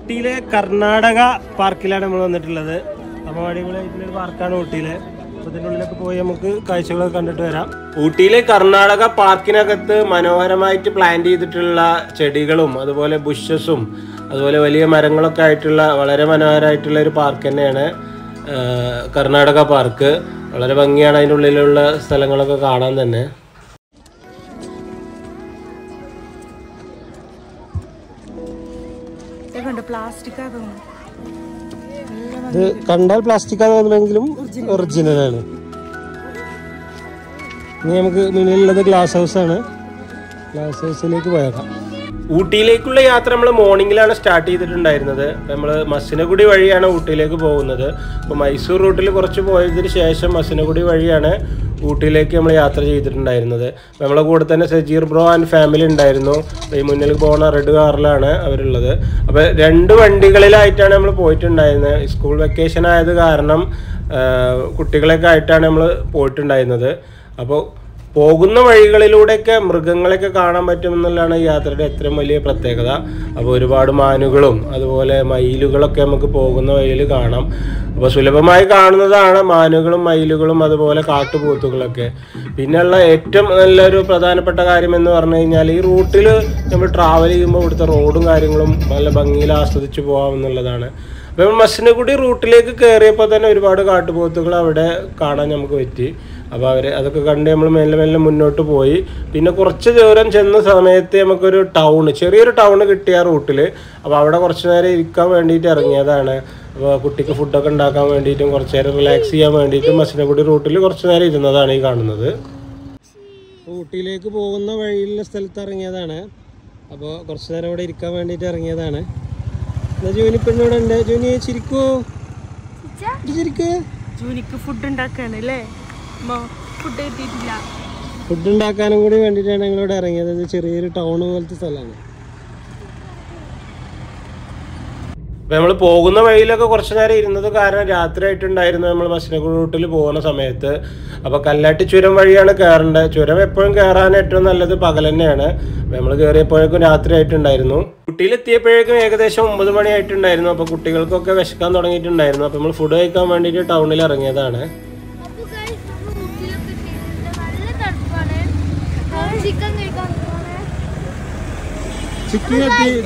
ഊട്ടിയിലെ കർണാടക പാർക്കിലാണ് നമ്മൾ വന്നിട്ടുള്ളത്. അപ്പോൾ അടിപൊളിയായിട്ടുള്ളൊരു പാർക്കാണ് ഊട്ടിയിലെ. അപ്പോൾ ഇതിൻ്റെ ഉള്ളിലൊക്കെ പോയി നമുക്ക് കാഴ്ചകളൊക്കെ കണ്ടിട്ട് വരാം. ഊട്ടിയിലെ കർണാടക പാർക്കിനകത്ത് മനോഹരമായിട്ട് പ്ലാൻ ചെയ്തിട്ടുള്ള ചെടികളും അതുപോലെ ബുഷസും അതുപോലെ വലിയ മരങ്ങളൊക്കെ ആയിട്ടുള്ള വളരെ മനോഹരമായിട്ടുള്ള ഒരു പാർക്ക് തന്നെയാണ് കർണാടക പാർക്ക്. വളരെ ഭംഗിയാണ് അതിൻ്റെ ഉള്ളിലുള്ള സ്ഥലങ്ങളൊക്കെ കാണാൻ തന്നെ. ഇത് കണ്ടാൽ പ്ലാസ്റ്റിക് ആണെങ്കിലും ഒറിജിനലാണ്. ഇനി നമുക്ക് മുന്നിലുള്ളത് ഗ്ലാസ് ഹൗസ് ആണ്. ഗ്ലാസ് ഹൗസിലേക്ക് പോയേക്കാം. ഊട്ടിയിലേക്കുള്ള യാത്ര നമ്മൾ മോർണിംഗിലാണ് സ്റ്റാർട്ട് ചെയ്തിട്ടുണ്ടായിരുന്നത്. നമ്മൾ മസിനഗുഡി വഴിയാണ് ഊട്ടിയിലേക്ക് പോകുന്നത്. അപ്പോൾ മൈസൂർ റൂട്ടിൽ കുറച്ച് പോയതിന് ശേഷം മസിനഗുഡി വഴിയാണ് ഊട്ടിയിലേക്ക് നമ്മൾ യാത്ര ചെയ്തിട്ടുണ്ടായിരുന്നത്. നമ്മളെ കൂടെ തന്നെ സജീർ ബ്രോ ആൻഡ് ഫാമിലി ഉണ്ടായിരുന്നു. ഈ മുന്നിൽ പോകുന്ന റെഡ് കാറിലാണ് അവരുള്ളത്. അപ്പോൾ 2 വണ്ടികളിലായിട്ടാണ് നമ്മൾ പോയിട്ടുണ്ടായിരുന്നത്. സ്കൂൾ വെക്കേഷൻ ആയത് കാരണം കുട്ടികളൊക്കെ ആയിട്ടാണ് നമ്മൾ പോയിട്ടുണ്ടായിരുന്നത്. അപ്പോൾ പോകുന്ന വഴികളിലൂടെയൊക്കെ മൃഗങ്ങളെയൊക്കെ കാണാൻ പറ്റുമെന്നുള്ളതാണ് ഈ യാത്രയുടെ ഏറ്റവും വലിയ പ്രത്യേകത. അപ്പോൾ ഒരുപാട് മാനുകളും അതുപോലെ മയിലുകളൊക്കെ നമുക്ക് പോകുന്ന വഴിയിൽ കാണാം. അപ്പോൾ സുലഭമായി കാണുന്നതാണ് മാനുകളും മയിലുകളും അതുപോലെ കാട്ടുപോത്തുകളൊക്കെ. പിന്നെയുള്ള ഏറ്റവും നല്ലൊരു പ്രധാനപ്പെട്ട കാര്യം എന്ന് പറഞ്ഞു കഴിഞ്ഞാൽ ഈ റൂട്ടിൽ നമ്മൾ ട്രാവൽ ചെയ്യുമ്പോൾ ഇവിടുത്തെ റോഡും കാര്യങ്ങളും നല്ല ഭംഗിയിൽ ആസ്വദിച്ച് പോകാമെന്നുള്ളതാണ്. അപ്പോൾ മസിനഗുഡി റൂട്ടിലേക്ക് കയറിയപ്പോൾ തന്നെ ഒരുപാട് കാട്ടുപോത്തുകൾ അവിടെ കാണാൻ നമുക്ക് പറ്റി. അപ്പോൾ അതൊക്കെ കണ്ട് നമ്മൾ മെല്ലെ മെല്ലെ മുന്നോട്ട് പോയി. പിന്നെ കുറച്ച് ദൂരം ചെന്ന സമയത്ത് നമുക്കൊരു ചെറിയൊരു ടൗണ് കിട്ടിയ റൂട്ടിൽ. അപ്പോൾ അവിടെ കുറച്ച് നേരം ഇരിക്കാൻ വേണ്ടിയിട്ട് ഇറങ്ങിയതാണ്. അപ്പോൾ കുട്ടിക്ക് ഫുഡൊക്കെ ഉണ്ടാക്കാൻ വേണ്ടിയിട്ടും കുറച്ച് നേരം റിലാക്സ് ചെയ്യാൻ വേണ്ടിയിട്ടും മസിനഗുഡി റൂട്ടിൽ കുറച്ച് നേരം ഇരുന്നതാണ് ഈ കാണുന്നത്. ഊട്ടിയിലേക്ക് പോകുന്ന വഴിയിലുള്ള സ്ഥലത്ത് ഇറങ്ങിയതാണ്. അപ്പോൾ കുറച്ച് നേരം ഇവിടെ ഇരിക്കാൻ വേണ്ടിയിട്ട് ഇറങ്ങിയതാണ്. ജൂനിപ്പെണ്ണോടെ ഉണ്ട്. ജൂനി ചിരിക്കൂ, ജൂനിക്ക് ഫുഡ് ഉണ്ടാക്കാനല്ലേ, ഫുഡ് ഉണ്ടാക്കാനും കൂടി വേണ്ടിയിട്ടാണ് ഞങ്ങളിവിടെ ഇറങ്ങിയത്. ചെറിയൊരു ടൗൺ പോലത്തെ സ്ഥലമാണ്. നമ്മൾ പോകുന്ന വഴിയിലൊക്കെ കുറച്ച് നേരം ഇരുന്നത് കാരണം രാത്രി ആയിട്ടുണ്ടായിരുന്നു നമ്മൾ മസിനഗുഡി റൂട്ടിൽ പോകുന്ന സമയത്ത്. അപ്പോൾ കല്ലാട്ടി ചുരം വഴിയാണ് കയറേണ്ടത്. ചുരം എപ്പോഴും കയറാൻ ഏറ്റവും നല്ലത് പകൽ തന്നെയാണ്. നമ്മൾ കയറിയപ്പോഴേക്കും രാത്രി ആയിട്ടുണ്ടായിരുന്നു. ഊട്ടിയിലെത്തിയപ്പോഴേക്കും ഏകദേശം 9 മണി ആയിട്ടുണ്ടായിരുന്നു. അപ്പോൾ കുട്ടികൾക്കൊക്കെ വിശക്കാൻ തുടങ്ങിയിട്ടുണ്ടായിരുന്നു. അപ്പോൾ നമ്മൾ ഫുഡ് കഴിക്കാൻ വേണ്ടിയിട്ട് ടൗണിൽ ഇറങ്ങിയതാണ്. ചിക്കൻ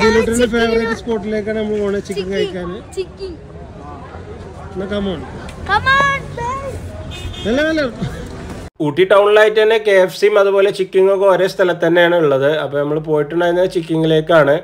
ദിലുട്ടന്റെ ഫേവറേറ്റ് സ്പോട്ടിലേക്കാണ് നമ്മൾ പോകുന്നത് ചിക്കൻ കഴിക്കാൻ. ഊട്ടി ടൗണിലായിട്ട് തന്നെ KFCയും അതുപോലെ ചിക്കിങ്ങൊക്കെ ഒരേ സ്ഥലത്ത് തന്നെയാണ് ഉള്ളത്. അപ്പോൾ നമ്മൾ പോയിട്ടുണ്ടായിരുന്നത് ചിക്കിങ്ങിലേക്കാണ്.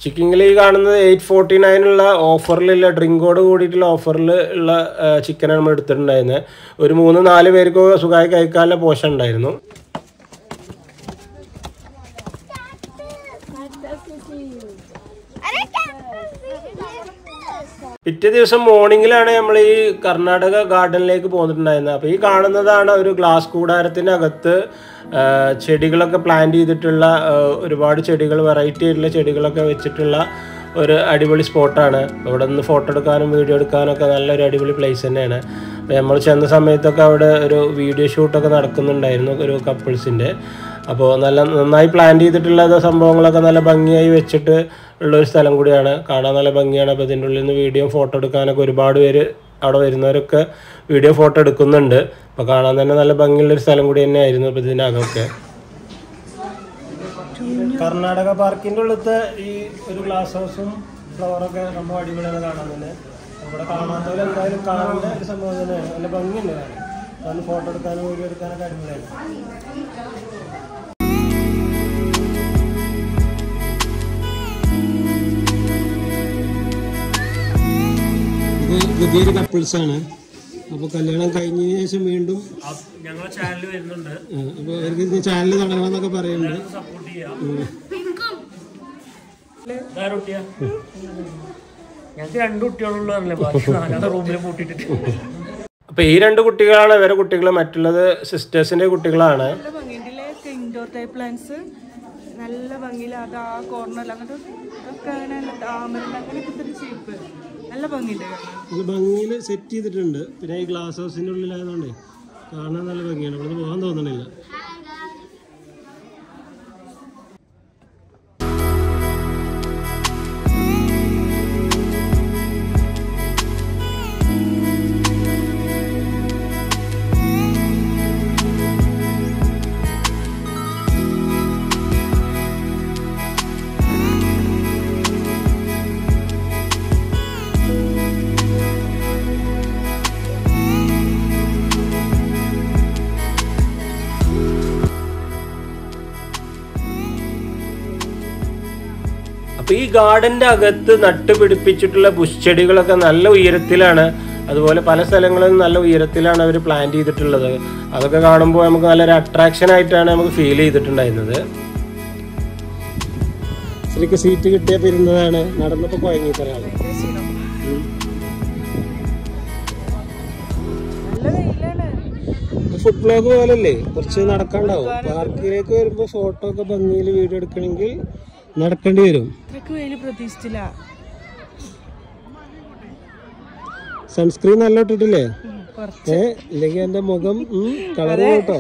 ചിക്കിങ്ങിൽ ഈ കാണുന്നത് 849 ഓഫറിലുള്ള ഡ്രിങ്കോട് കൂടിയിട്ടുള്ള ഓഫറിൽ ഉള്ള ചിക്കനാണ് നമ്മൾ എടുത്തിട്ടുണ്ടായിരുന്നത്. ഒരു 3-4 പേർക്ക് സുഖമായി കഴിക്കാനുള്ള പോഷൻ ഉണ്ടായിരുന്നു. പിറ്റേ ദിവസം മോർണിംഗിലാണ് നമ്മൾ ഈ കർണാടക ഗാർഡനിലേക്ക് പോന്നിട്ടുണ്ടായിരുന്നത്. അപ്പോൾ ഈ കാണുന്നതാണ് ഒരു ഗ്ലാസ് കൂടാരത്തിൻ്റെ അകത്ത് ചെടികളൊക്കെ പ്ലാന്റ് ചെയ്തിട്ടുള്ള ഒരുപാട് ചെടികൾ, വെറൈറ്റി ആയിട്ടുള്ള ചെടികളൊക്കെ വെച്ചിട്ടുള്ള ഒരു അടിപൊളി സ്പോട്ടാണ്. ഇവിടെ നിന്ന് ഫോട്ടോ എടുക്കാനും വീഡിയോ എടുക്കാനൊക്കെ നല്ലൊരു അടിപൊളി പ്ലേസ് തന്നെയാണ്. അപ്പോൾ നമ്മൾ ചെന്ന സമയത്തൊക്കെ അവിടെ ഒരു വീഡിയോ ഷൂട്ടൊക്കെ നടക്കുന്നുണ്ടായിരുന്നു ഒരു കപ്പിൾസിൻ്റെ. അപ്പോൾ നന്നായി പ്ലാൻ ചെയ്തിട്ടുള്ള സംഭവങ്ങളൊക്കെ നല്ല ഭംഗിയായി വെച്ചിട്ട് ഉള്ളൊരു സ്ഥലം കൂടിയാണ്. കാണാൻ നല്ല ഭംഗിയാണ്. അപ്പോൾ ഇതിൻ്റെ ഉള്ളിൽ നിന്ന് വീഡിയോ ഫോട്ടോ എടുക്കാനൊക്കെ ഒരുപാട് പേര് അവിടെ വരുന്നവരൊക്കെ വീഡിയോ ഫോട്ടോ എടുക്കുന്നുണ്ട്. അപ്പോൾ കാണാൻ തന്നെ നല്ല ഭംഗിയുള്ളൊരു സ്ഥലം കൂടി തന്നെ ആയിരുന്നു. അപ്പോൾ ഇതിനകമൊക്കെ കർണാടക പാർക്കിൻ്റെ ഉള്ളിലത്തെ ഈ ഒരു ഗ്ലാസ് ഹൗസും ഫ്ലവറൊക്കെ നമ്മൾ അടിപൊളിയാണ് കാണാൻ തന്നെ. ഇവിടെ കാണാത്തവർ എന്തായാലും കാണേണ്ട ഒരു സംഭവം തന്നെയാണ്. നല്ല ഭംഗിയുണ്ട് കാണാൻ. അതുകൊണ്ട് ഫോട്ടോ എടുക്കാനും വീഡിയോ എടുക്കാനൊക്കെ അടിപൊളിയാണ്. പുതിയൊരു കപ്പിൾസാണ്. അപ്പോൾ കല്യാണം കഴിഞ്ഞതിന് ശേഷം വീണ്ടും ഞങ്ങളുടെ ചാനൽ വരുന്നുണ്ട്. അപ്പോൾ അവർക്ക് ചാനൽ തുടങ്ങണമെന്നൊക്കെ പറയുന്നുണ്ട്. ഞങ്ങൾക്ക് 2 കുട്ടികളുള്ളതല്ലേ, റൂമിൽ പൂട്ടിട്ട്. അപ്പോൾ ഈ 2 കുട്ടികളാണ് ഇവരെ കുട്ടികൾ. മറ്റുള്ളത് സിസ്റ്റേഴ്സിന്റെ കുട്ടികളാണ്. ഇൻഡോർ ടൈപ്പ് പ്ലാന്റ്സ് നല്ല ഭംഗിയിൽ അത് ആ കോർണറിൽ അങ്ങോട്ട് അങ്ങനെയൊക്കെ ഷേപ്പ് നല്ല ഭംഗിയുണ്ട്. ഭംഗിയിൽ സെറ്റ് ചെയ്തിട്ടുണ്ട്. പിന്നെ ഈ ഗ്ലാസ് ഹൗസിന്റെ ഉള്ളിലായതുകൊണ്ടേ കാണാൻ നല്ല ഭംഗിയാണ്. ഇവിടെ പോകാൻ തോന്നണില്ല. അപ്പോൾ ഈ ഗാർഡൻ്റെ അകത്ത് നട്ടുപിടിപ്പിച്ചിട്ടുള്ള ബുഷ് നല്ല ഉയരത്തിലാണ്. അതുപോലെ പല സ്ഥലങ്ങളിലും നല്ല ഉയരത്തിലാണ് അവർ പ്ലാന്റ് ചെയ്തിട്ടുള്ളത്. അതൊക്കെ കാണുമ്പോൾ നമുക്ക് നല്ലൊരു അട്രാക്ഷൻ ആയിട്ടാണ് നമുക്ക് ഫീൽ ചെയ്തിട്ടുണ്ടായിരുന്നത്. ശരിക്കും സീറ്റ് കിട്ടിയ പിരുന്നതാണ്, നടന്നപ്പോൾ കുഴങ്ങി തരാണ്. ഫുഡ് ബ്ലോഗ് പോലല്ലേ, കുറച്ച് നടക്കാണ്ടാവും. പാർക്കിലേക്ക് വരുമ്പോൾ ഫോട്ടോ ഒക്കെ ഭംഗിയിൽ വീഡിയോ എടുക്കണമെങ്കിൽ നടക്കേണ്ടി വരും. സൺസ്ക്രീൻ നല്ല ഇട്ടിട്ടില്ലേ? ഇല്ലെങ്കിൽ എന്റെ മുഖം കളർ കേട്ടോ.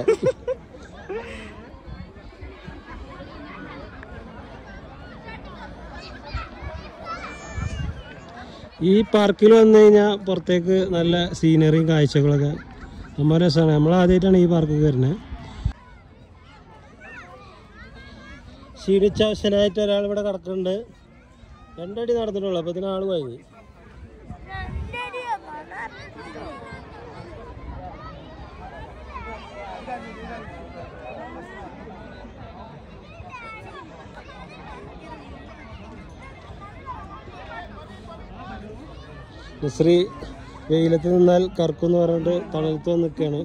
ഈ പാർക്കിൽ വന്നു കഴിഞ്ഞാൽ പുറത്തേക്ക് നല്ല സീനറിയും കാഴ്ചകളൊക്കെ നമ്മൾ രസമാണ്. നമ്മൾ ആദ്യമായിട്ടാണ് ഈ പാർക്ക് വരുന്നത്. ക്ഷീണിച്ചാവശനായിട്ട് ഒരാൾ ഇവിടെ കിടക്കുന്നുണ്ട്. 2 അടി നടന്നിട്ടുള്ളൂ, അപ്പോൾ ഇതിനാൾ കഴിഞ്ഞു. നസ്രി വെയിലത്ത് നിന്നാൽ കറക്കുമെന്ന് പറഞ്ഞിട്ട് തണലത്ത് വന്ന് നിൽക്കുകയാണ്.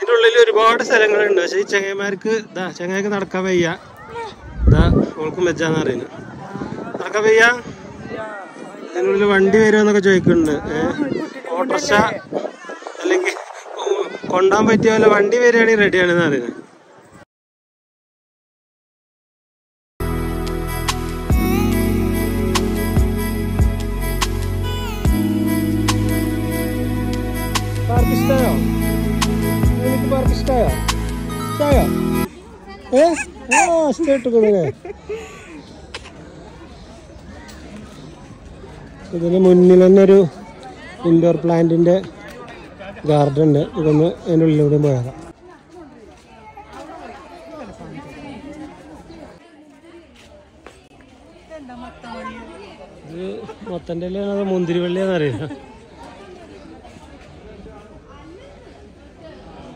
ഇതിനുള്ളിൽ ഒരുപാട് സ്ഥലങ്ങളുണ്ട്. പക്ഷെ ഈ ചങ്ങായിമാർക്ക് ചങ്ങായിക്ക് നടക്കാൻ വയ്യ. ഓൾക്കും വെച്ചാന്ന് അറിയുന്നു. നടക്കാൻ വയ്യ. ഇതിനുള്ളിൽ വണ്ടി വരുമെന്നൊക്കെ ചോദിക്കുന്നുണ്ട്. ഓട്ടോറിക്ഷ അല്ലെങ്കിൽ കൊണ്ടാൻ പറ്റിയ പോലെ വണ്ടി വരികയാണെങ്കിൽ റെഡിയാണെന്ന് അറിയുന്നത്. പാർക്ക് ഇഷ്ടമായോ? എനിക്ക് പാർക്ക് ഇഷ്ടമായോ? ഇഷ്ടമായോ? ഇഷ്ടമായിട്ടേ. ഇതിന് മുന്നിൽ തന്നെ ഒരു ഇൻഡോർ പ്ലാന്റിന്റെ ഗാർഡൻ ഉണ്ട്. ഇതൊന്ന് അതിൻ്റെ ഉള്ളിലൂടെ പോയാക്കാം. ഇത് മൊത്തൻ്റെ അത് മുന്തിരിവള്ളിയാന്ന് അറിയില്ല.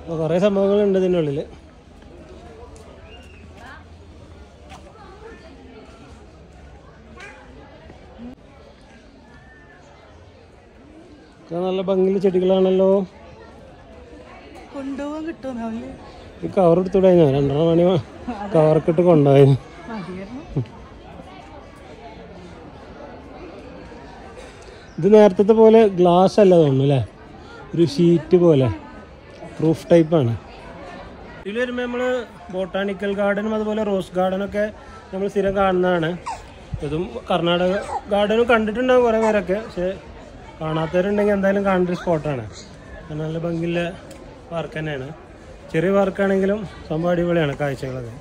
അപ്പോൾ കുറേ സംഭവങ്ങളുണ്ട് ഇതിനുള്ളിൽ. നല്ല ഭംഗിയുള്ള ചെടികളാണല്ലോ. കൊണ്ടുപോകാൻ കിട്ടുമോ? ഈ കവർ എടുത്തുകൂടെ? 2.5 മണി കവറൊക്കെ ഇട്ട് കൊണ്ടുപോയി. ഇത് നേരത്തെ പോലെ ഗ്ലാസ് അല്ല തോന്നുന്നു അല്ലേ, ഒരു ഷീറ്റ് പോലെ റൂഫ് ടൈപ്പാണ്. ഇതിൽ വരുമ്പോൾ നമ്മൾ ബോട്ടാണിക്കൽ ഗാർഡനും അതുപോലെ റോസ് ഗാർഡനൊക്കെ നമ്മൾ സ്ഥിരം കാണുന്നതാണ്. ഇതും കർണാടക ഗാർഡനും കണ്ടിട്ടുണ്ടാകും കുറേ പേരൊക്കെ. പക്ഷേ കാണാത്തവരുണ്ടെങ്കിൽ എന്തായാലും കാണേണ്ട ഒരു സ്പോട്ടാണ്. നല്ല ഭംഗിയുള്ള പാർക്ക് തന്നെയാണ്. ചെറിയ പാർക്കാണെങ്കിലും സംഭവം അടിപൊളിയാണ് കാഴ്ചകളൊക്കെ.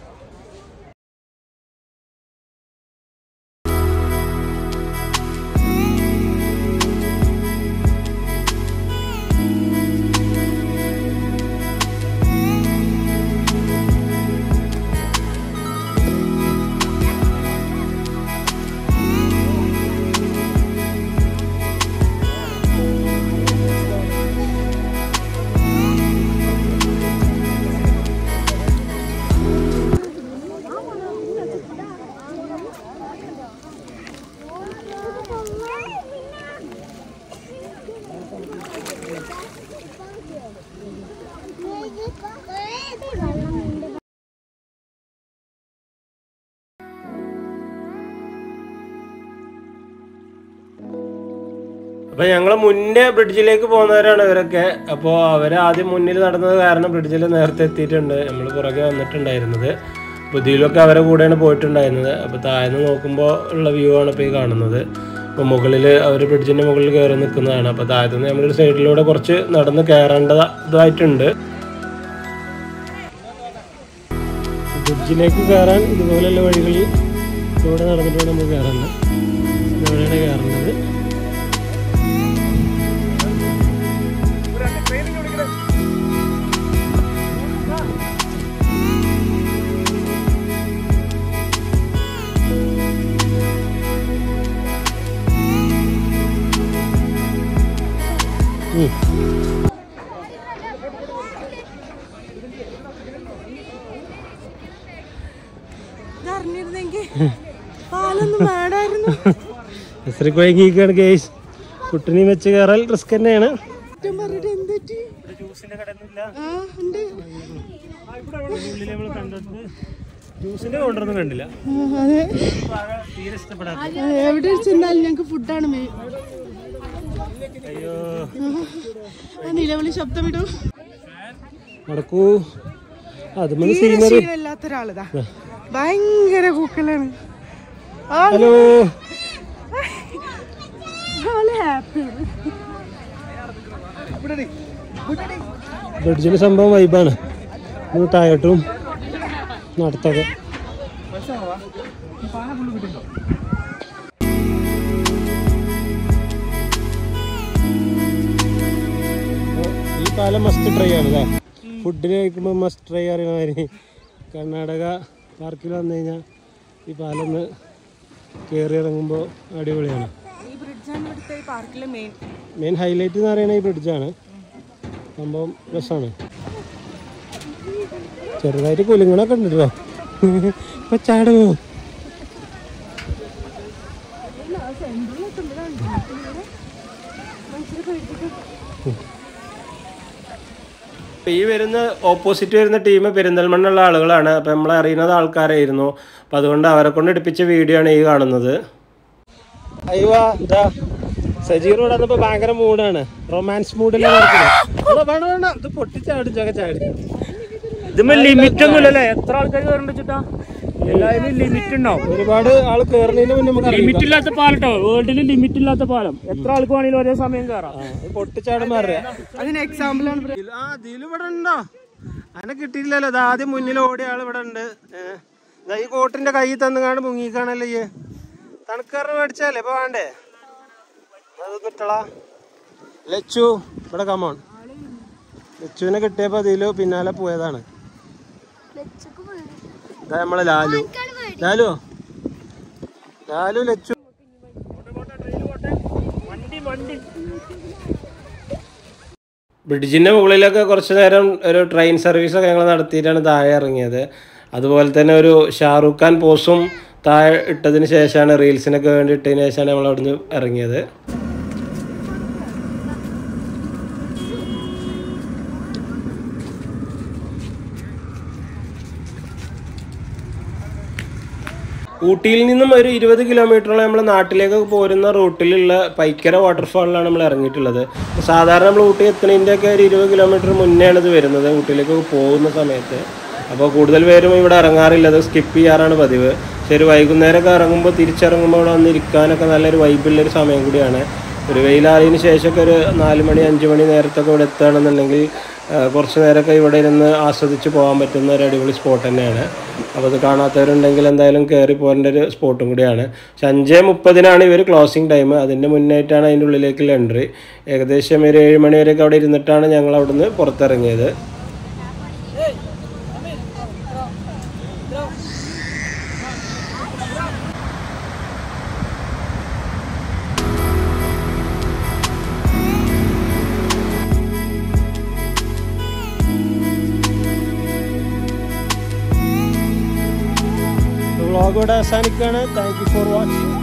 അപ്പോൾ ഞങ്ങൾ മുന്നേ ബ്രിഡ്ജിലേക്ക് പോകുന്നവരാണ് ഇവരൊക്കെ. അപ്പോൾ അവർ ആദ്യം മുന്നിൽ നടന്നത് കാരണം ബ്രിഡ്ജിൽ നേരത്തെ എത്തിയിട്ടുണ്ട്. നമ്മൾ പുറകെ വന്നിട്ടുണ്ടായിരുന്നത്. അപ്പോൾ ഇതിലൊക്കെ അവരെ കൂടെയാണ് പോയിട്ടുണ്ടായിരുന്നത്. അപ്പോൾ താഴ്ന്ന് നോക്കുമ്പോൾ ഉള്ള വ്യൂ ആണ് ഇപ്പോൾ ഈ കാണുന്നത്. അപ്പോൾ മുകളിൽ അവർ ബ്രിഡ്ജിൻ്റെ മുകളിൽ കയറി നിൽക്കുന്നതാണ്. അപ്പോൾ താഴത്തു നിന്ന് നമ്മളൊരു സൈഡിലൂടെ കുറച്ച് നടന്ന് കയറേണ്ടതായിട്ടുണ്ട്. ബ്രിഡ്ജിലേക്ക് കയറാൻ ഇതുപോലെയുള്ള വഴികളിൽ ഇവിടെ നടന്നിട്ട് നമ്മൾ കയറേണ്ടത്. ഇവിടെയാണ് കയറേണ്ടത്. കുട്ടിനെ വെച്ച് കയറാൻ റിസ്ക് തന്നെയാണ്. ജ്യൂസിന്റെ കൗണ്ടറൊന്നും കണ്ടില്ല. തീരെ ഇഷ്ടപ്പെടാത്ത എവിടെ ചെന്നാലും ഞങ്ങൾക്ക് ഫുഡാണ് മെയിൻ. അയ്യോ നിലവിളി ശബ്ദം ഇടും. നടക്കൂ. അതുമതി സീനറി ഇല്ലാത്തൊരാളിതാ ഭയങ്കര കൂക്കലാണ്. ഹലോ ബ്രിഡ്ജിന് സംഭവം വൈബാണ്. ടയറ്റും നടത്തൊക്കെ. ഈ പാലം മസ്റ്റ് ട്രൈ ആണ് അല്ലേ? ഫുഡിന് കഴിക്കുമ്പോൾ മസ്റ്റ് ട്രൈ അറിയുന്ന മാതിരി കർണാടക പാർക്കിൽ വന്നു കഴിഞ്ഞാൽ ഈ പാലം ഒന്ന് കയറി ഇറങ്ങുമ്പോൾ അടിപൊളിയാണ്. മെയിൻ ഹൈലൈറ്റ് എന്ന് പറയുന്നത് ഈ ബ്രിഡ്ജാണ്. സംഭവം രസമാണ്. ചെറുതായിട്ട് കുലുങ്ങണൊക്കെ ഉണ്ട് കേട്ടോ. ഇപ്പൊ ചാടുമോ? ഈ വരുന്ന ഓപ്പോസിറ്റ് വരുന്ന ടീം പെരിന്തൽമണ്ണുള്ള ആളുകളാണ്. അപ്പം നമ്മളെ അറിയുന്നത് ആൾക്കാരായിരുന്നു. അപ്പം അതുകൊണ്ട് അവരെ കൊണ്ട് എടുപ്പിച്ച വീഡിയോ ആണ് ഈ കാണുന്നത്. അയ്യോ എന്താ സജീർ ഇവിടെ വന്നപ്പോൾ ഭയങ്കര മൂഡാണ്. റൊമാൻസ് മൂഡിലാണ്. ഇത് പൊട്ടിച്ചാടും ചൊക്കെ ചാടി. ഇതുമ്മ ലിമിറ്റ് ഒന്നുമില്ലല്ലേ? എത്ര ആൾക്കാർ കയറിച്ചിട്ടാ? എല്ലാവരും ലിമിറ്റ് ഉണ്ടാവും. ഒരുപാട് ആൾ കയറുന്നതിന് മുന്നേ നമുക്ക് ലിമിറ്റ് ഇല്ലാത്ത പാലട്ടോ. വേൾഡിൽ ലിമിറ്റ് ഇല്ലാത്ത പാലം. എത്ര ആൾക്ക് വേണമെങ്കിലും ഒരേ സമയം കയറാം. പൊട്ടിച്ചാടുമാറിയ അതിന് എക്സാമ്പിൾ ആണ്. ഇവിടെ ഉണ്ടോ? അതിനെ കിട്ടിയില്ലല്ലോ. അത് ആദ്യം മുന്നിൽ ഓടിയ ആൾ ഇവിടെ ഉണ്ട്. ഈ കോട്ടിന്റെ കൈ തന്നുകാണ്ട് മുങ്ങിക്കാണല്ലോ. ഈ തണുക്കാറിന് മേടിച്ചാലേ ഇപ്പൊ വേണ്ടേ? അതൊന്നും ഇട്ടളാ. ലച്ചു ഇവിടെ കമോൺ. ലച്ചുവിനെ കിട്ടിയപ്പോ അതിലോ പിന്നാലെ പോയതാണ്. ഇതാ നമ്മളെ ലാലു. ലാലു ലാലു ലച്ചു. ബ്രിഡ്ജിന്റെ മുകളിലൊക്കെ കുറച്ച് നേരം ഒരു ട്രെയിൻ സർവീസൊക്കെ ഞങ്ങൾ നടത്തിയിട്ടാണ് താഴെ ഇറങ്ങിയത്. അതുപോലെ തന്നെ ഒരു ഷാറൂഖ് ഖാൻ പോസും താഴെ ഇട്ടതിന് ശേഷമാണ് റീൽസിനൊക്കെ വേണ്ടി ഇട്ടതിന് ശേഷമാണ് നമ്മൾ അവിടുന്ന് ഇറങ്ങിയത്. ഊട്ടിയിൽ നിന്നും ഒരു 20 കിലോമീറ്ററോളം നമ്മൾ നാട്ടിലേക്ക് പോരുന്ന റൂട്ടിലുള്ള പൈക്കര വാട്ടർഫാളിലാണ് നമ്മൾ ഇറങ്ങിയിട്ടുള്ളത്. സാധാരണ നമ്മൾ ഊട്ടി എത്തുന്നതിൻ്റെയൊക്കെ ഒരു 20 കിലോമീറ്റർ മുന്നെയാണ് ഇത് വരുന്നത് ഊട്ടിയിലേക്ക് പോകുന്ന സമയത്ത്. അപ്പോൾ കൂടുതൽ പേരും ഇവിടെ ഇറങ്ങാറില്ല. അത് സ്കിപ്പ് ചെയ്യാറാണ് പതിവ്. പക്ഷേ ഒരു വൈകുന്നേരമൊക്കെ ഇറങ്ങുമ്പോൾ തിരിച്ചിറങ്ങുമ്പോൾ ഇവിടെ വന്നിരിക്കാനൊക്കെ നല്ലൊരു വൈബുള്ളൊരു സമയം കൂടിയാണ്. ഒരു വെയിലാറിയതിന് ശേഷമൊക്കെ ഒരു 4 മണി 5 മണി നേരത്തൊക്കെ ഇവിടെ എത്തുകയാണെന്നുണ്ടെങ്കിൽ കുറച്ച് നേരമൊക്കെ ഇവിടെ ഇരുന്ന് ആസ്വദിച്ച് പോകാൻ പറ്റുന്ന ഒരു അടിപൊളി സ്പോട്ട് തന്നെയാണ്. അപ്പോൾ അത് കാണാത്തവരുണ്ടെങ്കിൽ എന്തായാലും കയറി പോകേണ്ട ഒരു സ്പോട്ടും കൂടിയാണ്. 5:30 ഇവർ ക്ലോസിങ് ടൈം. അതിൻ്റെ മുന്നായിട്ടാണ് അതിൻ്റെ ഉള്ളിലേക്കുള്ള എൻട്രി. ഏകദേശം ഒരു 7 മണി വരെയൊക്കെ അവിടെ ഇരുന്നിട്ടാണ് ഞങ്ങൾ അവിടുന്ന് പുറത്തിറങ്ങിയത്. വ്ളോഗ് ഇവിടെ അവസാനിക്കുകയാണ്. Thank you for watching.